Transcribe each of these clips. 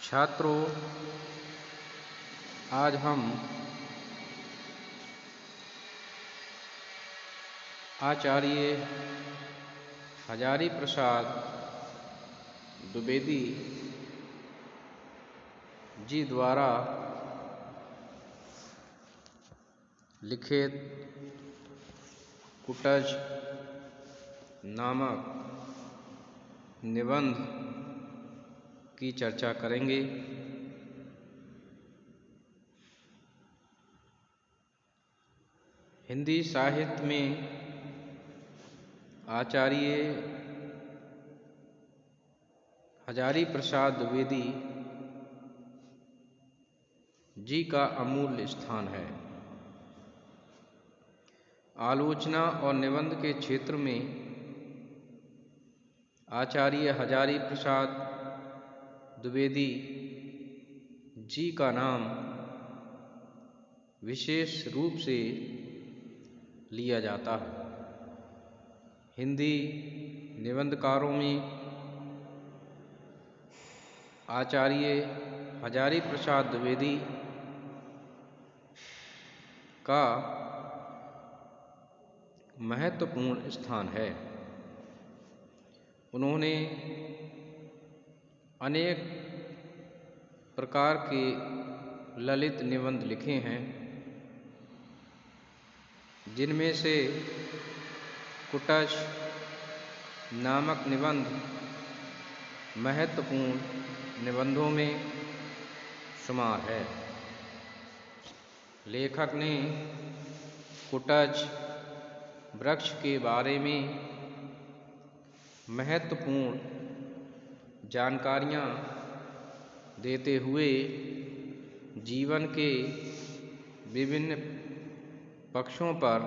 छात्रों, आज हम आचार्य हजारी प्रसाद द्विवेदी जी द्वारा लिखित कुटज नामक निबंध की चर्चा करेंगे। हिंदी साहित्य में आचार्य हजारी प्रसाद द्विवेदी जी का अमूल्य स्थान है। आलोचना और निबंध के क्षेत्र में आचार्य हजारी प्रसाद द्विवेदी जी का नाम विशेष रूप से लिया जाता है। हिंदी निबंधकारों में आचार्य हजारी प्रसाद द्विवेदी का महत्वपूर्ण स्थान है। उन्होंने अनेक प्रकार के ललित निबंध लिखे हैं, जिनमें से कुटज नामक निबंध महत्वपूर्ण निबंधों में शुमार है। लेखक ने कुटज वृक्ष के बारे में महत्वपूर्ण जानकारियाँ देते हुए जीवन के विभिन्न पक्षों पर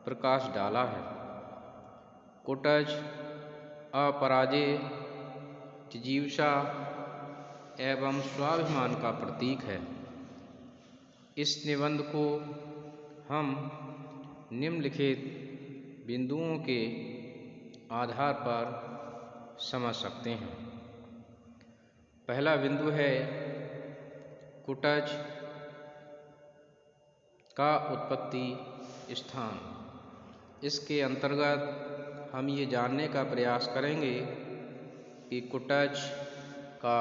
प्रकाश डाला है। कुटज अपराजेय, जिजीविषा एवं स्वाभिमान का प्रतीक है। इस निबंध को हम निम्नलिखित बिंदुओं के आधार पर समझ सकते हैं। पहला बिंदु है कुटज का उत्पत्ति स्थान। इसके अंतर्गत हम ये जानने का प्रयास करेंगे कि कुटज का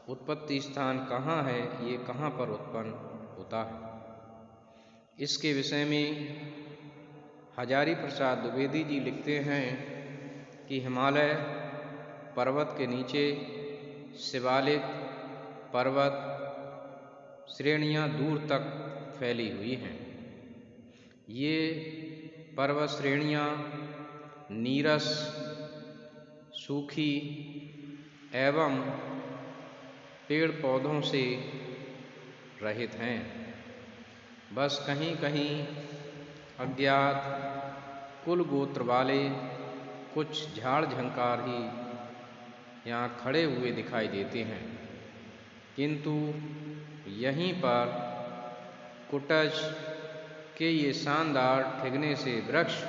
उत्पत्ति स्थान कहाँ है, ये कहाँ पर उत्पन्न होता है। इसके विषय में हजारी प्रसाद द्विवेदी जी लिखते हैं कि हिमालय पर्वत के नीचे शिवालिक पर्वत श्रेणियाँ दूर तक फैली हुई हैं। ये पर्वत श्रेणियाँ नीरस, सूखी एवं पेड़ पौधों से रहित हैं। बस कहीं कहीं अज्ञात कुल गोत्र वाले कुछ झाड़ झंकार ही यहाँ खड़े हुए दिखाई देते हैं, किंतु यहीं पर कुटज के ये शानदार ठिगने से वृक्ष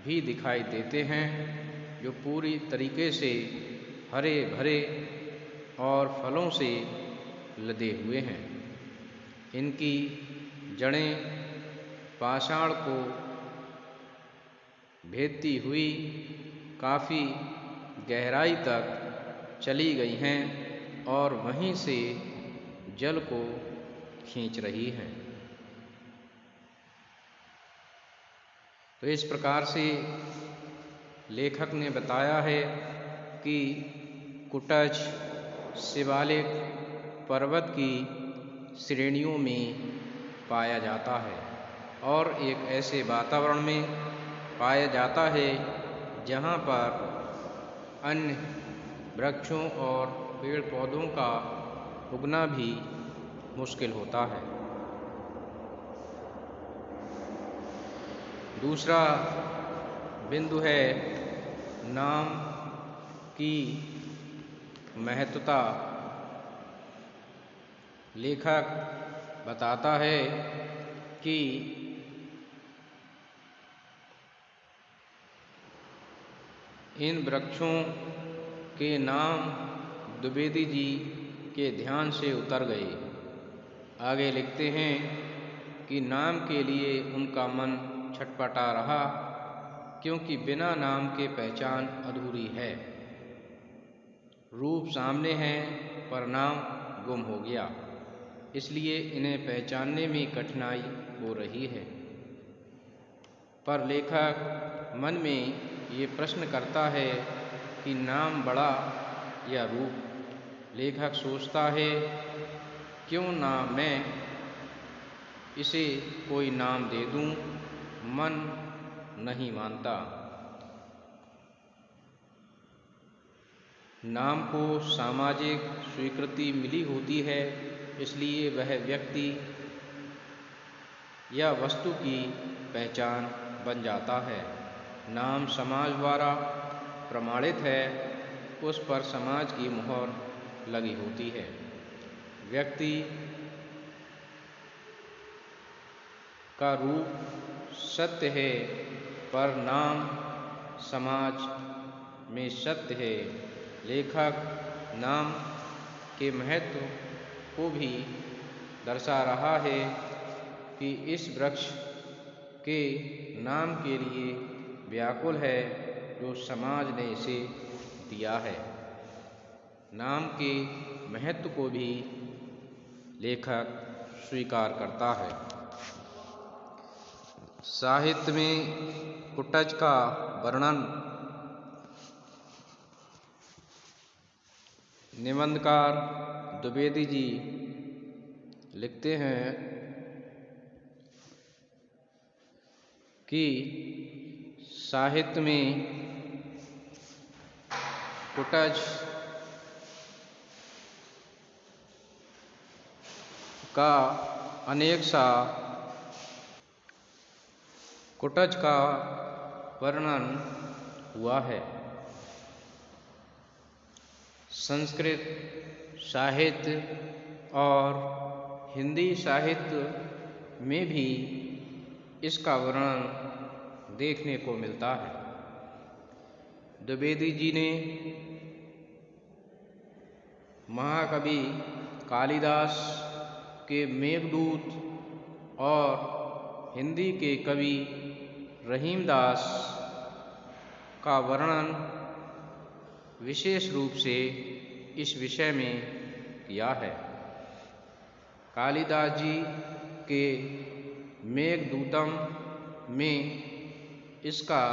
भी दिखाई देते हैं, जो पूरी तरीके से हरे भरे और फलों से लदे हुए हैं। इनकी जड़ें पाषाण को भेदती हुई काफ़ी गहराई तक चली गई हैं और वहीं से जल को खींच रही हैं। तो इस प्रकार से लेखक ने बताया है कि कुटज शिवालिक पर्वत की श्रेणियों में पाया जाता है और एक ऐसे वातावरण में पाया जाता है जहाँ पर अन्य वृक्षों और पेड़ पौधों का उगना भी मुश्किल होता है। दूसरा बिंदु है नाम की महत्वता। लेखक बताता है कि इन वृक्षों के नाम द्विवेदी जी के ध्यान से उतर गए। आगे लिखते हैं कि नाम के लिए उनका मन छटपटा रहा, क्योंकि बिना नाम के पहचान अधूरी है। रूप सामने है पर नाम गुम हो गया, इसलिए इन्हें पहचानने में कठिनाई हो रही है। पर लेखक मन में ये प्रश्न करता है कि नाम बड़ा या रूप। लेखक सोचता है, क्यों ना मैं इसे कोई नाम दे दूं। मन नहीं मानता। नाम को सामाजिक स्वीकृति मिली होती है, इसलिए वह व्यक्ति या वस्तु की पहचान बन जाता है। नाम समाज द्वारा प्रमाणित है, उस पर समाज की मुहर लगी होती है। व्यक्ति का रूप सत्य है, पर नाम समाज में सत्य है। लेखक नाम के महत्व को भी दर्शा रहा है कि इस वृक्ष के नाम के लिए व्याकुल है जो समाज ने इसे दिया है। नाम के महत्व को भी लेखक स्वीकार करता है। साहित्य में कुटज का वर्णन निबंधकार द्विवेदी जी लिखते हैं कि साहित्य में कुटज का अनेक सा कुटज का वर्णन हुआ है। संस्कृत साहित्य और हिंदी साहित्य में भी इसका वर्णन देखने को मिलता है। द्विवेदी जी ने महाकवि कालिदास के मेघदूत और हिंदी के कवि रहीमदास का वर्णन विशेष रूप से इस विषय में किया है। कालिदास जी के मेघदूतम में इसका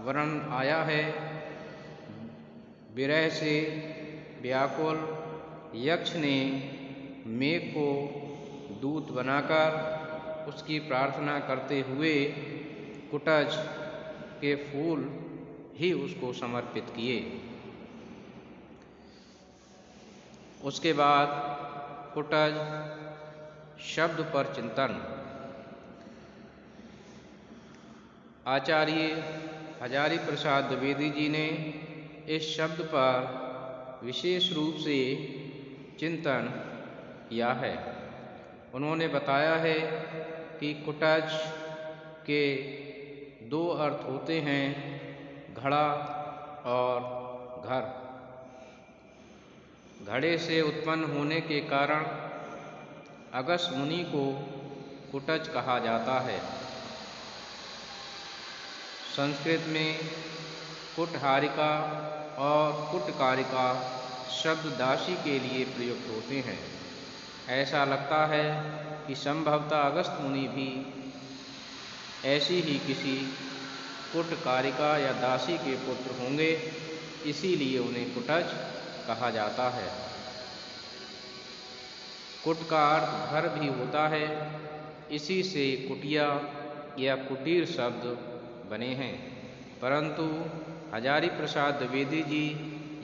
वर्णन आया है। विरह से व्याकुल यक्ष ने मेघ को दूत बनाकर उसकी प्रार्थना करते हुए कुटज के फूल ही उसको समर्पित किए। उसके बाद कुटज शब्द पर चिंतन। आचार्य हजारी प्रसाद द्विवेदी जी ने इस शब्द पर विशेष रूप से चिंतन किया है। उन्होंने बताया है कि कुटज के दो अर्थ होते हैं, घड़ा और घर। घड़े से उत्पन्न होने के कारण अगस्त्य मुनि को कुटज कहा जाता है। संस्कृत में कुटहारिका और कुटकारिका शब्द दासी के लिए प्रयुक्त होते हैं। ऐसा लगता है कि संभवतः अगस्त्य मुनि भी ऐसी ही किसी कुटकारिका या दासी के पुत्र होंगे, इसीलिए उन्हें कुटज कहा जाता है। कुट का अर्थ घर भी होता है, इसी से कुटिया या कुटीर शब्द बने हैं। परंतु हजारी प्रसाद द्विवेदी जी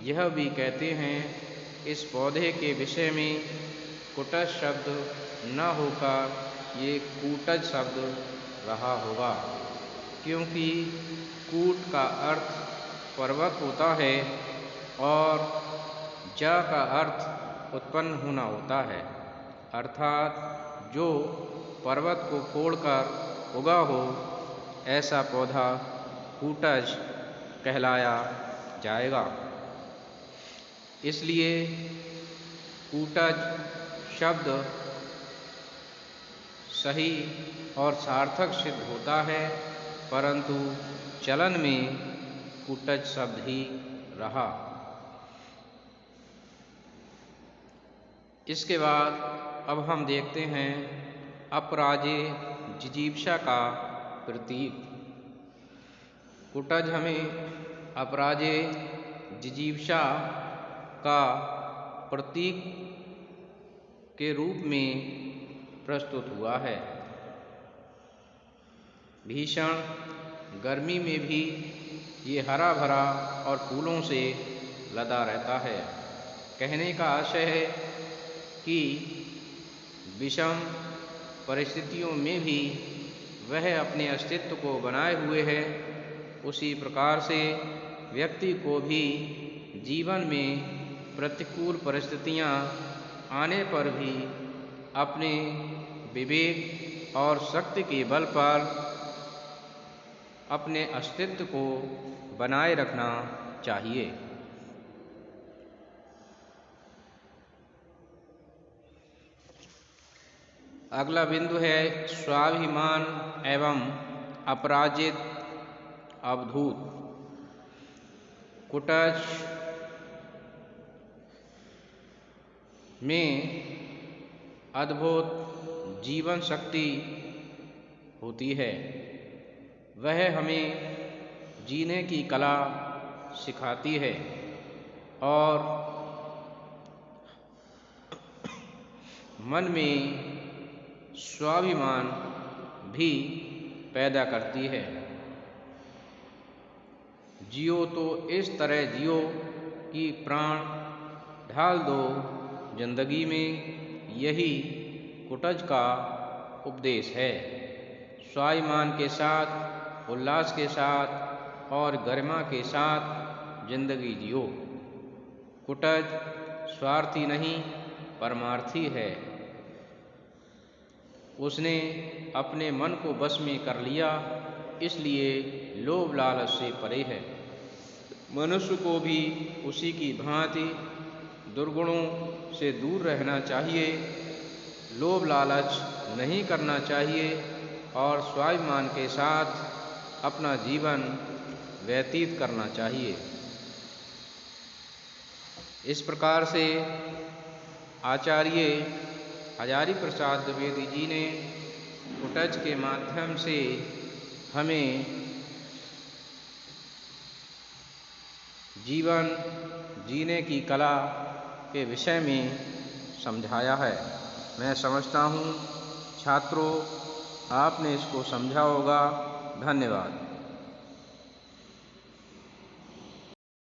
यह भी कहते हैं, इस पौधे के विषय में कुटज शब्द न होकर ये कूटज शब्द रहा होगा, क्योंकि कूट का अर्थ पर्वत होता है और जा का अर्थ उत्पन्न होना होता है, अर्थात जो पर्वत को फोड़कर उगा हो ऐसा पौधा कूटज कहलाया जाएगा। इसलिए कूटज शब्द सही और सार्थक सिद्ध होता है, परंतु चलन में कूटज शब्द ही रहा। इसके बाद अब हम देखते हैं अपराजेय जिजीविषा का प्रतीक। कूटज हमें अपराजेय जिजीविषा का प्रतीक के रूप में प्रस्तुत हुआ है। भीषण गर्मी में भी ये हरा भरा और फूलों से लदा रहता है। कहने का आशय है कि विषम परिस्थितियों में भी वह अपने अस्तित्व को बनाए हुए है। उसी प्रकार से व्यक्ति को भी जीवन में प्रतिकूल परिस्थितियां आने पर भी अपने विवेक और शक्ति के बल पर अपने अस्तित्व को बनाए रखना चाहिए। अगला बिंदु है स्वाभिमान एवं अपराजित अवधूत। कूटज में अद्भुत जीवन शक्ति होती है। वह हमें जीने की कला सिखाती है और मन में स्वाभिमान भी पैदा करती है। जियो तो इस तरह जियो कि प्राण ढाल दो जिंदगी में, यही कूटज का उपदेश है। स्वाभिमान के साथ, उल्लास के साथ और गरिमा के साथ जिंदगी जियो। कूटज स्वार्थी नहीं, परमार्थी है। उसने अपने मन को वश में कर लिया, इसलिए लोभ लालच से परे है। मनुष्य को भी उसी की भांति दुर्गुणों से दूर रहना चाहिए, लोभ लालच नहीं करना चाहिए और स्वाभिमान के साथ अपना जीवन व्यतीत करना चाहिए। इस प्रकार से आचार्य हजारी प्रसाद द्विवेदी जी ने कूटज के माध्यम से हमें जीवन जीने की कला के विषय में समझाया है। मैं समझता हूँ छात्रों आपने इसको समझा होगा। धन्यवाद।